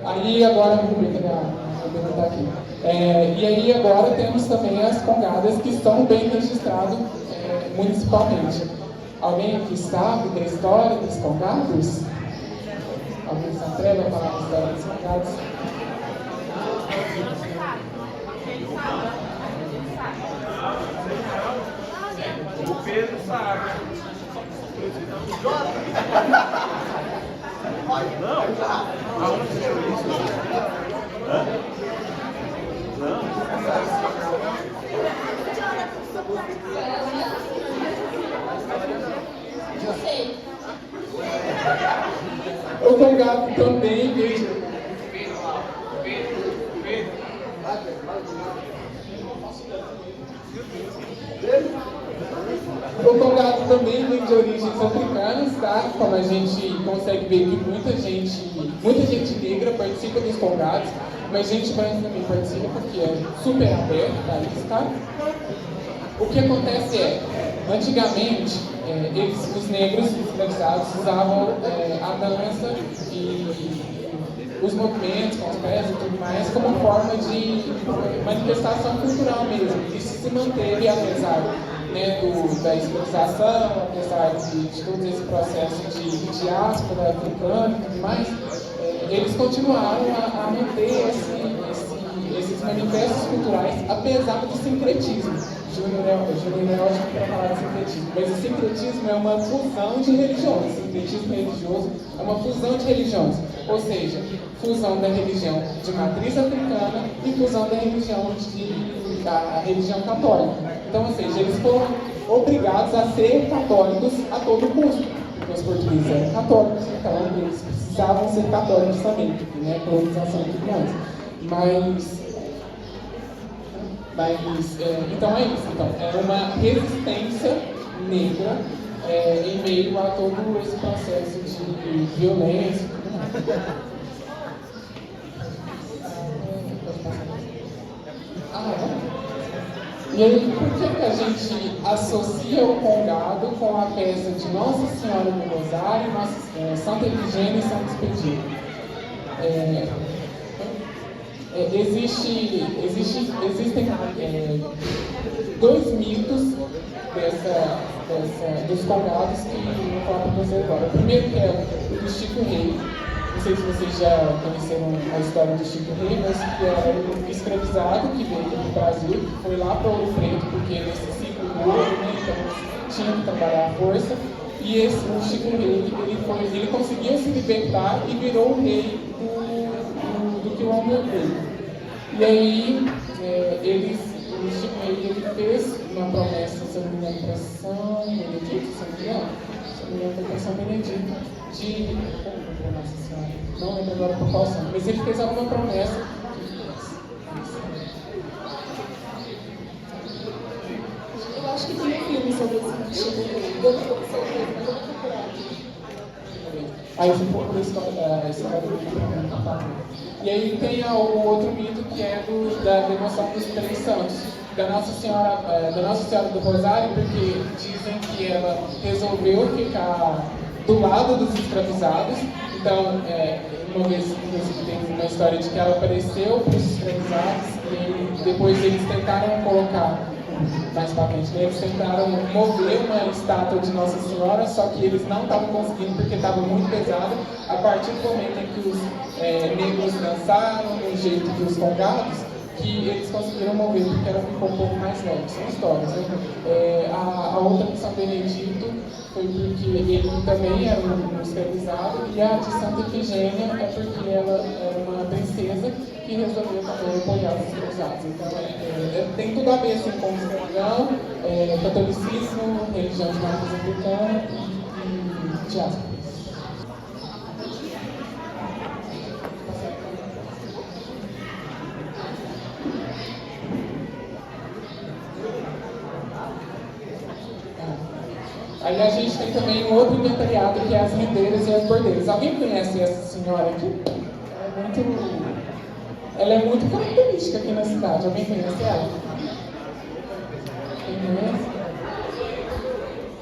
B: Aí agora a rubrica tá aqui. E aí agora temos também as congadas que estão bem registradas municipalmente. Alguém aqui sabe da história dos congados? Alguém se atreve a falar da história dos congados?
E: O Pedro sabe. Não? Aonde você viu isso? Hã? Não?
C: Não sei.
B: O congado também veio. O congado também vem de origens africanas, tá? Como a gente consegue ver que muita gente negra participa dos congados, mas gente branca também participa porque é super aberto para isso, tá? O que acontece é, antigamente, os negros escravizados usavam a dança e os movimentos com os pés e tudo mais como forma de manifestação cultural mesmo. Isso se manteve apesar da escravização, apesar de todo esse processo de diáspora africana e tudo mais, eles continuaram a manter esses manifestos culturais, apesar do sincretismo. Júnior é ótimo para falar de sincretismo, mas o sincretismo é uma fusão de religiões. O sincretismo religioso é uma fusão de religiões, ou seja, fusão da religião de matriz africana e fusão da religião católica. Então, ou seja, eles foram obrigados a ser católicos a todo custo, porque os portugueses eram católicos, então eles precisavam ser católicos também, né, colonização e tudo mais. Então é isso. Então, é uma resistência negra em meio a todo esse processo de violência e tudo mais. E aí, por que a gente associa o congado com a peça de Nossa Senhora do Rosário, Santa Efigênia e Santo Expedito? Existem dois mitos dos congados que eu vou falar para vocês agora. O primeiro que é o do Chico Rei. Não sei se vocês já conheceram a história do Chico Rei, mas que era um escravizado que veio do Brasil, que foi lá para Ouro Preto, porque nesse ciclo do ouro, então tinha que trabalhar a força. E o Chico Rei, ele conseguiu se libertar e virou o rei do Quilombo Preto. E aí, o Chico Rei fez uma promessa, se eu não me engano, para São Benedito, para São Benedito, Nossa Senhora, não lembro agora por qual santo, mas ele fez alguma promessa.
C: Eu acho que tem um filme sobre esse Chico Rei. Eu não sei certeza, mas eu vou procurar aqui.
B: Aí eu fui por história do livro. E aí tem o outro mito que é da devoção dos três santos, da Nossa Senhora do Rosário, porque dizem que ela resolveu ficar do lado dos escravizados. Então, uma vez tem uma história de que ela apareceu para os escravizados e depois eles tentaram colocar mais para frente, eles tentaram mover uma estátua de Nossa Senhora, só que eles não estavam conseguindo porque estava muito pesada. A partir do momento em que os negros dançaram, do jeito dos congados, que eles conseguiram mover porque ela ficou um pouco mais leve. São histórias, né? A outra de São Benedito foi porque ele também era um escravizado, e a de Santa Efigênia é porque ela era uma princesa que resolveu também apoiar os escravizados. Então, tem tudo a ver assim, com escravidão, catolicismo, religião de matriz africana e diáspora. Aí a gente tem também um outro inventariado que é as rendeiras e as bordeiras. Alguém conhece essa senhora aqui? Ela é muito característica aqui na cidade. Alguém conhece ela? Quem conhece?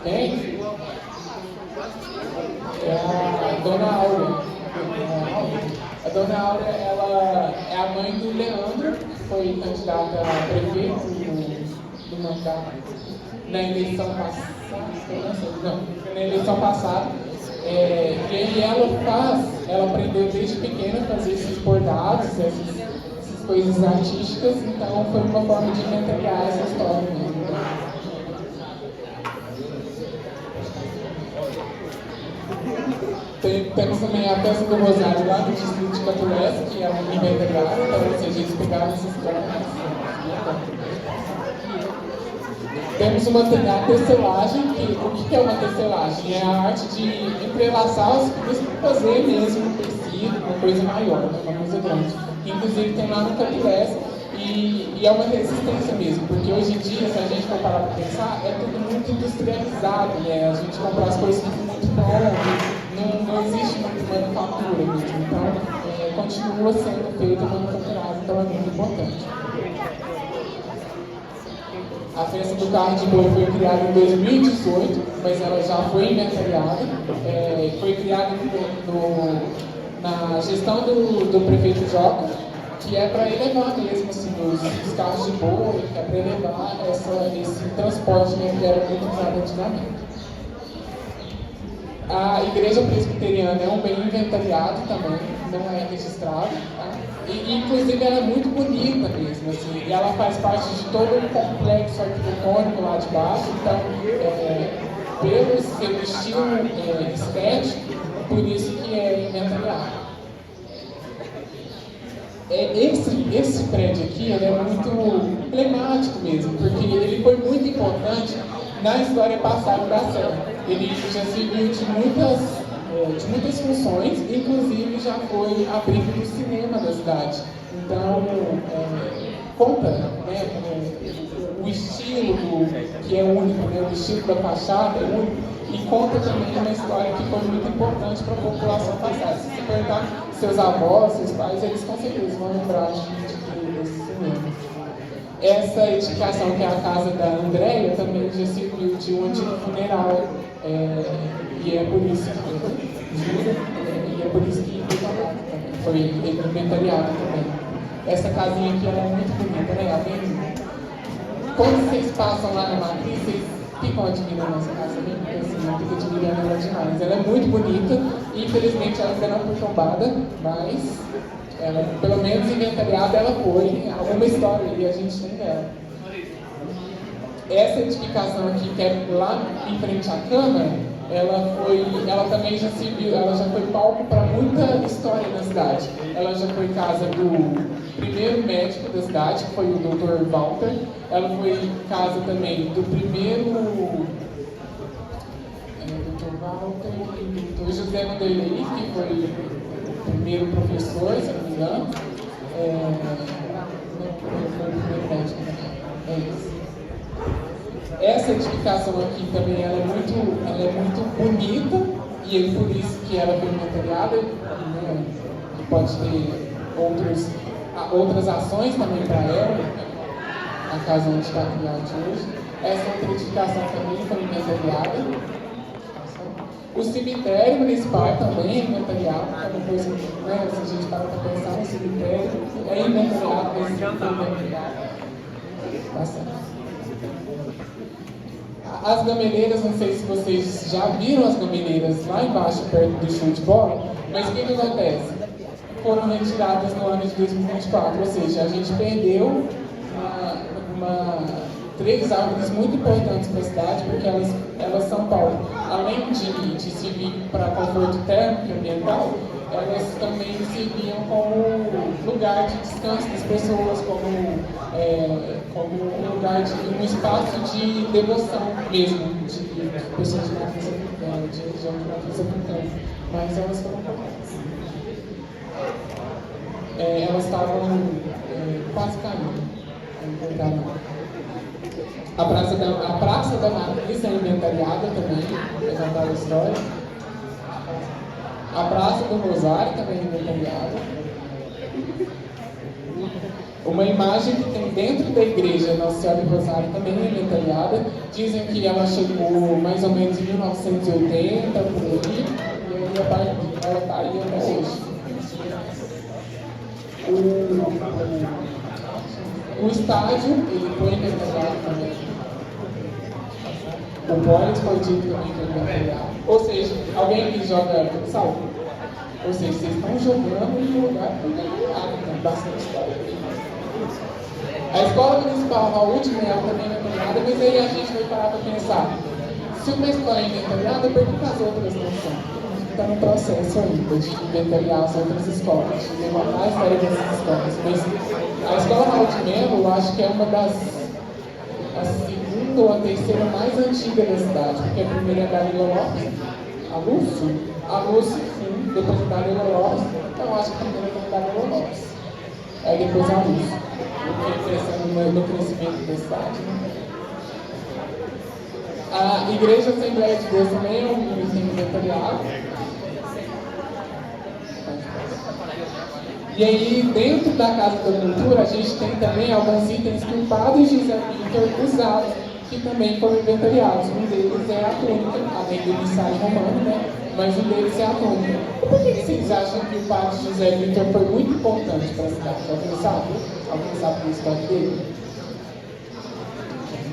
B: Quem? É a Dona Áurea. A Dona Áurea, ela é a mãe do Leandro, que foi candidata a prefeito do mandato na eleição passada. na eleição passada. E aí ela aprendeu desde pequena a fazer esses bordados, essas coisas artísticas, então foi uma forma de inventariar essa história mesmo. Temos também a peça do Rosário lá no distrito de Catulés, que é um inventariado, então, ou seja, eles pegaram esses planos. Temos a tecelagem, o que é uma tecelagem? É a arte de entrelaçar os fios para fazer mesmo um tecido, uma coisa maior, uma coisa grande. Inclusive tem lá no Catulés, e é uma resistência mesmo, porque hoje em dia, se a gente for parar para pensar, é tudo muito industrializado, né? A gente compra as coisas muito prontas, não existe muito manufatura mesmo, então continua sendo feita manufaturada, então é muito importante. A festa do carro de boi foi criada em 2018, mas ela já foi inventariada. Foi criada na gestão do prefeito Joca, que é para elevar mesmo assim, os carros de boi, que é para elevar esse transporte que era muito usado antigamente. A igreja presbiteriana é um bem inventariado também, não é registrado, tá? E inclusive ela é muito bonita mesmo, assim, e ela faz parte de todo um complexo arquitetônico lá de baixo, então, pelo seu estilo estético, por isso que é inventariado. Esse prédio aqui ele é muito emblemático mesmo, porque ele foi muito importante na história passada da Serra. Ele já serviu de muitas funções, inclusive já foi abrigo do cinema da cidade. Então, conta, né, o estilo que é único, né, o estilo da fachada é único, e conta também uma história que foi muito importante para a população passada. Se você perguntar seus avós, seus pais, eles com certeza vão lembrar desse cinema. Essa edificação, que é a casa da Andréia, também já serviu de um antigo funeral, e é por isso que foi inventariado também. Essa casinha aqui ela é muito bonita, né? Quando vocês passam lá na Matriz, vocês ficam admirando essa casa, né? Porque assim, eu fico admirando ela demais. Ela é muito bonita, infelizmente ela ainda não foi tombada, mas ela, pelo menos inventariada ela foi, alguma história ali a gente tem dela. Essa edificação aqui, que é lá em frente à Câmara, ela também já serviu, ela já foi palco para muita história na cidade. Ela já foi casa do primeiro médico da cidade, que foi o Dr. Walter. Ela foi casa também do primeiro Dr. Walter e do José Vanderlei, que foi o primeiro professor, se não me engano. Não foi o primeiro médico também. É isso. Essa edificação aqui também ela é muito bonita, e é por isso que ela foi inventariada, né? Pode ter outras ações também para ela, a casa onde está criada hoje. Essa outra edificação também foi inventariada. O cemitério municipal também é inventariado, que é uma coisa, né, se a gente para pensar no cemitério, é inventariado, mas foi inventariado. Bastante. As gameleiras, não sei se vocês já viram as gameleiras lá embaixo, perto do show de bola, mas o que acontece? Foram retiradas no ano de 2024, ou seja, a gente perdeu 3 árvores muito importantes para a cidade, porque elas são palco. Além de servir para conforto térmico e ambiental, elas também serviam como lugar de descanso das pessoas, como um lugar um espaço de devoção mesmo, de pessoas de matriz africana, de religião de matriz africana. Mas elas foram cortadas. Elas estavam quase caindo. A Praça da Matriz é inventariada também, é contada a história. A Praça do Rosário também é inventariada. Uma imagem que tem dentro da igreja Nossa Senhora do Rosário também é inventariada. Dizem que ela chegou mais ou menos em 1980, por aí, e aí ela está aí até hoje. O estádio, ele foi inventariado também. O poliesportivo também que é material. Ou seja, alguém que joga futsal. Ou seja, vocês estão jogando em um lugar privilegiado, tem bastante história aqui. A escola municipal Raul de Melo também é inventoriada, mas aí a gente vai parar para pensar. Se uma escola é inventoriada, por que as outras não são? Está no processo ainda de inventoriar as outras escolas, de levantar a história dessas escolas. Mas a escola Raul de Melo, eu acho que é uma das a segunda ou a terceira mais antiga da cidade, porque a primeira é a Dalila Lopes, a Lúcia, sim, depois a Dalila Lopes, então eu acho que a primeira é a Dalila Lopes, aí depois a Lúcia, porque crescendo no crescimento da cidade, né? A Igreja Assembleia de Deus também é um item inventoriado. E aí, dentro da Casa da Cultura, a gente tem também alguns itens que o padre José Vitor usava, que também foram inventoriados. Um deles é a túnica, além do missário romano, né? Mas um deles é a túnica. E por que vocês acham que o padre José Vitor foi muito importante para a cidade? Alguém sabe? Alguém sabe da história dele?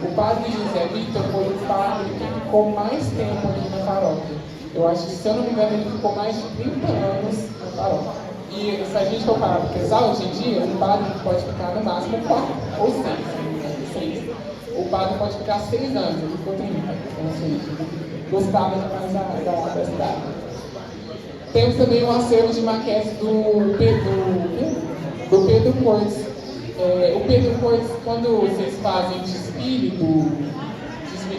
B: O padre José Vitor foi o padre que ficou mais tempo aqui na paróquia. Eu acho que, se eu não me engano, ele ficou mais de 30 anos na paróquia. E se a gente for parar para pensar, hoje em dia, um padre pode ficar no máximo 4 ou 6. O padre pode ficar 6 anos, ele ficou 30. Ou seja, gostava demais da cidade. Temos também um acervo de maquetes do Pedro Cortes. O Pedro Cortes, quando vocês fazem desfile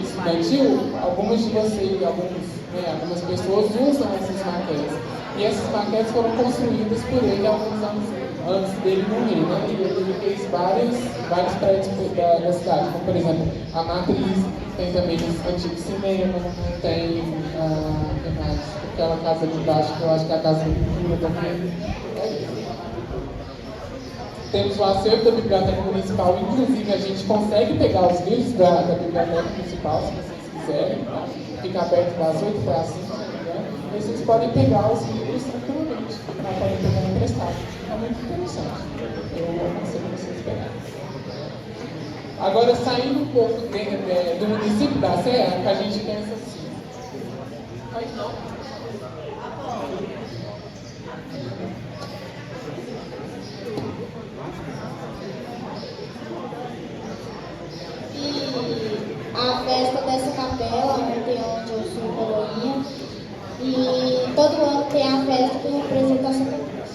B: estudantil, algumas de vocês, algumas pessoas usam essas maquetes. E essas maquetes foram construídas por ele alguns anos antes dele morrer, né? E ele fez vários prédios da cidade, como por exemplo a Matriz, tem também o antigo cinema, tem aquela casa ali embaixo, que eu acho que é a Casa da Cultura também. Temos o acervo da Biblioteca Municipal, inclusive a gente consegue pegar os livros da Biblioteca Municipal, se vocês quiserem, tá? Fica aberto das 8 para as 5, né? E vocês podem pegar os livros tranquilamente, podem pegar emprestado. É muito interessante. Eu aconselho vocês pegarem. Agora, saindo um pouco do município da Serra, que a gente pensa assim. Mas não.
C: A festa dessa capela, ontem onde eu sou coroinha, e todo ano tem a festa que representa a Santa Cruz.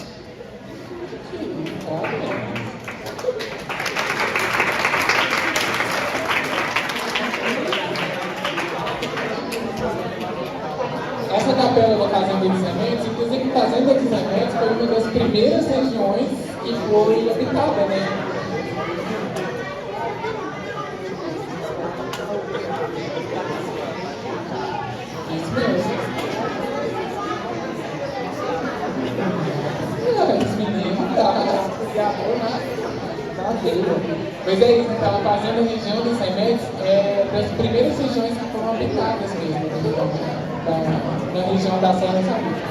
B: Essa capela da Fazenda dos Remédios, inclusive a Fazenda dos Remédios foi uma das primeiras regiões que foi habitada, né? Isso mesmo. Esse menino tá veio. Mas é isso, então a Fazenda Região dos Remédios é das primeiras regiões que foram habitadas mesmo, na região da Serra Saúde.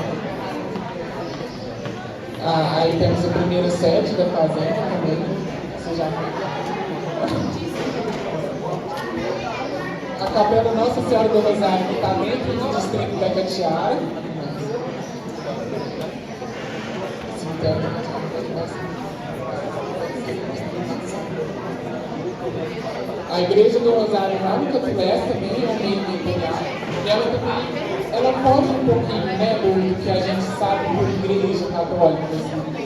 B: Aí temos a primeira sede da fazenda também. Você já a Capela Nossa Senhora do Rosário, que está dentro do distrito da Catiara. A Igreja do Rosário lá no Catulés também é um meio temporário. E ela também foge um pouquinho, né, do que a gente sabe por igreja católica, assim, porque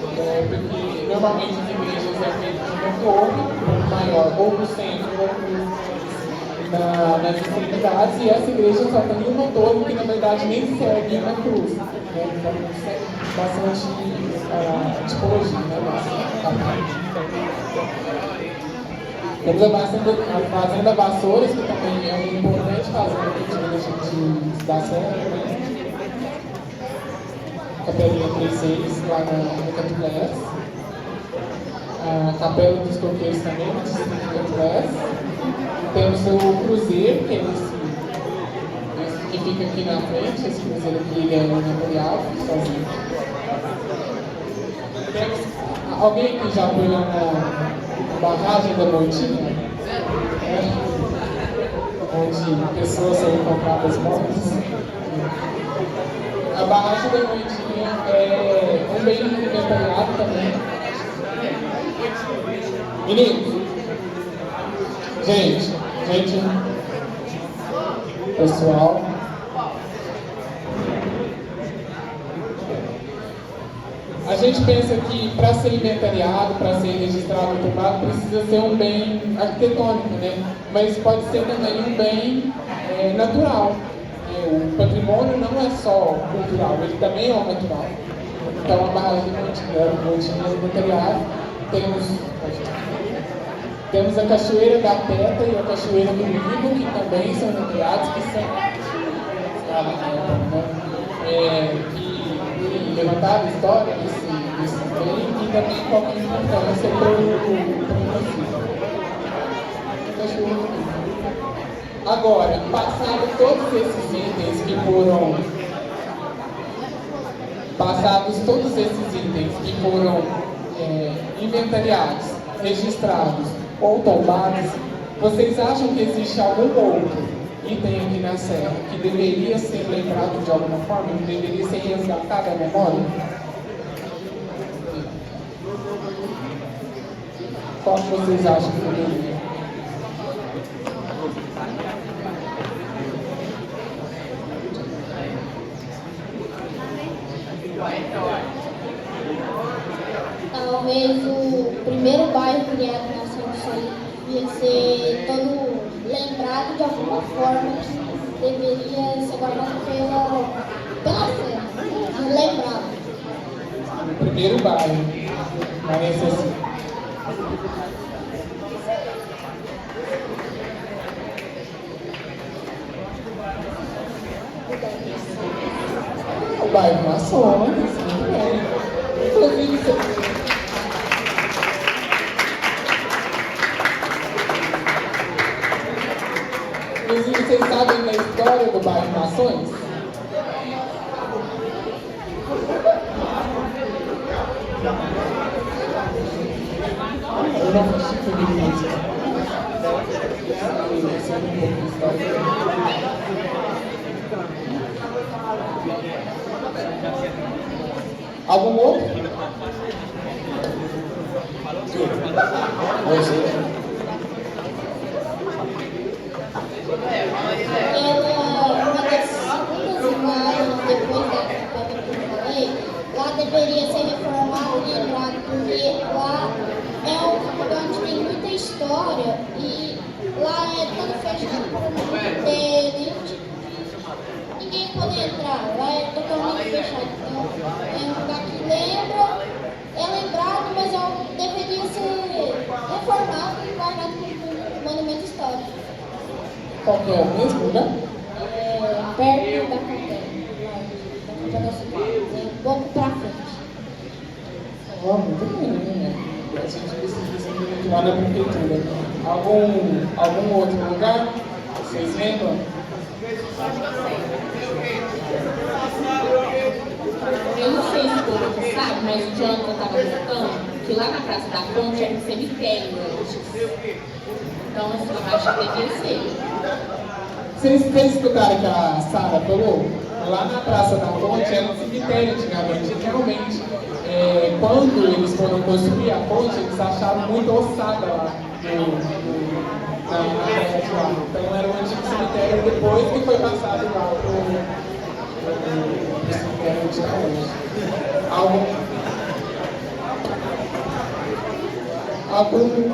B: normalmente as igrejas é feito de um torre maior, ou no centro, ou nas extremidades, e essa igreja só tem uma torre que na verdade nem serve uma cruz, né? Então segue bastante tipologia, né? Temos a Fazenda Vassouras, que também é uma importante fazenda que tira a gente da Serra, né? Capelinha 36, lá no Catulés. A Capela dos Coqueiros também, no distrito do Catulés. Temos o Cruzeiro, que é esse que fica aqui na frente, esse cruzeiro aqui, ele é memorial, sozinho. Temos alguém que já foi lá na barragem da Moitinha? onde pessoas são encontradas mortas. A barragem da Moitinha é um bem inventariado também. Meninos, gente, pessoal, a gente pensa que para ser inventariado, para ser registrado no tombado, precisa ser um bem arquitetônico, né? Mas pode ser também um bem natural. O patrimônio não é só cultural, ele também é natural. Então a barragem de Moitinha é inventariada. Temos a Cachoeira da Teta e a Cachoeira do Lido, que também são inventariados, que são que levantaram a história desse bem e também qual é a importância para o município. Agora, passados todos esses itens que foram inventariados, registrados ou tombados, vocês acham que existe algum outro item aqui na Serra que deveria ser lembrado de alguma forma, que deveria ser resgatado à memória? Qual que vocês acham que deveria?
F: Talvez o primeiro bairro criado na Assunção ia ser todo lembrado de alguma forma que deveria ser guardado pela Serra, lembrado.
B: O primeiro bairro, parece assim. O bairro Maçons, inclusive vocês sabem da história do bairro Maçons? Eu não consigo entender isso. Algum outro?
F: Uma das segundas imagens, depois da campanha que eu falei, lá deveria ser reformado e lembrado, porque lá é um lugar onde tem muita história e lá é todo fechado para não ter nenhum tipo de... ninguém pode entrar, lá é totalmente fechado. Então é um lugar que lembra, é lembrado, mas deveria ser reformado e guardado como monumento histórico.
B: Qual que é o mesmo lugar?
F: Perto da capela, um pouco pra frente.
B: Muito bem, né? A gente precisa lá na prefeitura. Algum outro lugar? Vocês lembram?
G: Eu não sei se todo mundo sabe, mas o Jonathan estava contando que lá na Praça da Ponte era um cemitério antes. Então, assim, eu acho que devia ser.
B: Vocês escutaram que a Sara falou? Lá na Praça da Ponte era um cemitério antigamente. Realmente, quando eles foram construir a ponte, eles acharam muito ossada lá na praia de lá. Então era um antigo cemitério depois que foi passado lá para o cemitério antigamente.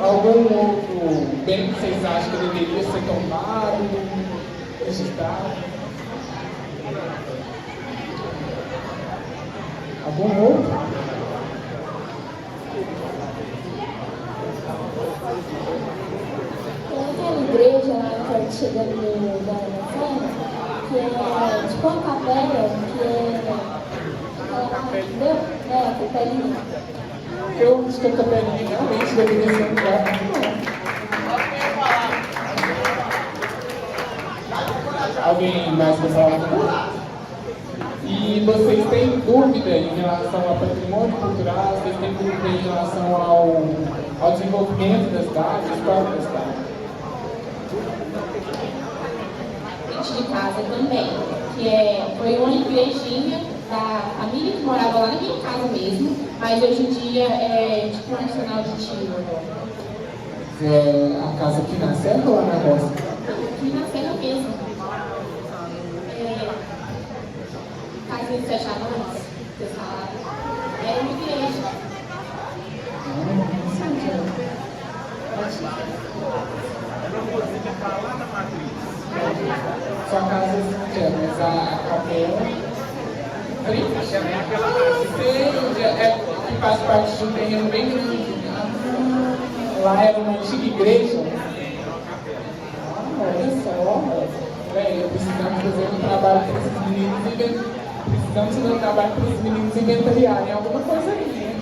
B: Algum outro bem que vocês acham que deveria ser tombado, registrado? Algum outro?
F: Tem aquela igreja lá perto chegando no Guaranaçana, que é tipo uma capela, que é aquela lá, entendeu? A capelinha.
B: Eu acho que a capelinha realmente deveria ser um lugar. Alguém mais quer falar? E vocês têm dúvida em relação ao patrimônio cultural? Vocês têm dúvida em relação ao desenvolvimento da cidade, à história da cidade?
G: frente de casa também, que foi uma igrejinha da família que morava lá na minha casa mesmo, mas hoje em dia é tipo um arsenal de tiro.
B: É a casa aqui na Serra ou lá na roça?
G: Aqui na Serra mesmo. Casa de fechados, era uma igreja.
B: Sua casa é, mas a capela. Que faz parte de um terreno bem grande. Lá era uma antiga igreja. Olha só. Precisamos fazer um trabalho para esses meninos precisamos fazer um trabalho para os meninos inventariarem alguma coisa aí, né?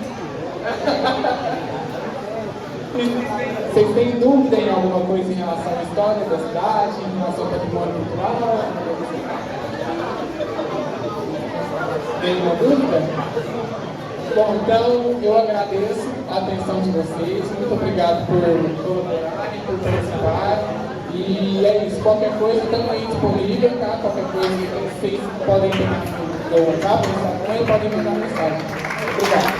B: Vocês têm dúvida em alguma coisa em relação à história da cidade, em relação ao patrimônio cultural? Tem uma dúvida? Bom, então eu agradeço a atenção de vocês, muito obrigado por colaborarem, por participar. E é isso, qualquer coisa estamos aí disponível, tá? Qualquer coisa vocês podem colocar no Instagram e podem mandar mensagem. Obrigado.